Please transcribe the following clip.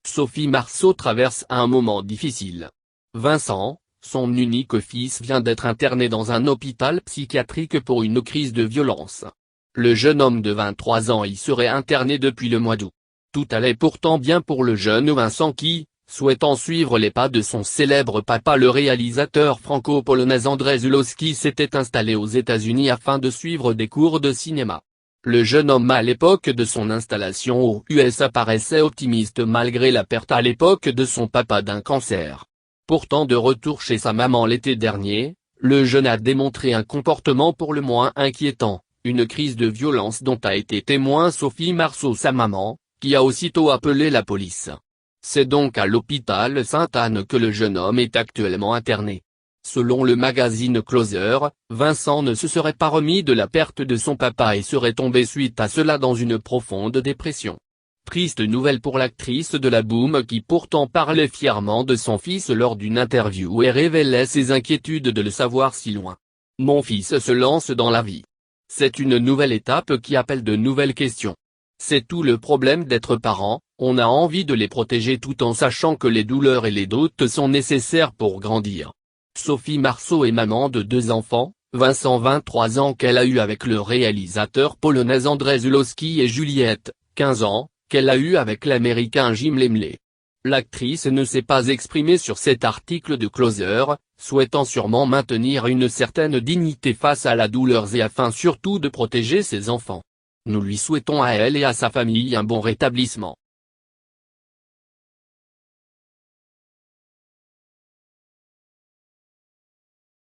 Sophie Marceau traverse un moment difficile. Vincent, son unique fils, vient d'être interné dans un hôpital psychiatrique pour une crise de violence. Le jeune homme de 23 ans y serait interné depuis le mois d'août. Tout allait pourtant bien pour le jeune Vincent qui, souhaitant suivre les pas de son célèbre papa le réalisateur franco-polonais Andrzej Zulawski, s'était installé aux États-Unis afin de suivre des cours de cinéma. Le jeune homme à l'époque de son installation aux USA paraissait optimiste malgré la perte à l'époque de son papa d'un cancer. Pourtant de retour chez sa maman l'été dernier, le jeune a démontré un comportement pour le moins inquiétant, une crise de violence dont a été témoin Sophie Marceau, sa maman, qui a aussitôt appelé la police. C'est donc à l'hôpital Sainte-Anne que le jeune homme est actuellement interné. Selon le magazine Closer, Vincent ne se serait pas remis de la perte de son papa et serait tombé suite à cela dans une profonde dépression. Triste nouvelle pour l'actrice de la Boom qui pourtant parlait fièrement de son fils lors d'une interview et révélait ses inquiétudes de le savoir si loin. « Mon fils se lance dans la vie. C'est une nouvelle étape qui appelle de nouvelles questions. C'est tout le problème d'être parent, on a envie de les protéger tout en sachant que les douleurs et les doutes sont nécessaires pour grandir. » Sophie Marceau est maman de 2 enfants, Vincent 23 ans qu'elle a eu avec le réalisateur polonais Andrzej Zulawski et Juliette, 15 ans, qu'elle a eu avec l'américain Jim Lemley. L'actrice ne s'est pas exprimée sur cet article de Closer, souhaitant sûrement maintenir une certaine dignité face à la douleur et afin surtout de protéger ses enfants. Nous lui souhaitons à elle et à sa famille un bon rétablissement.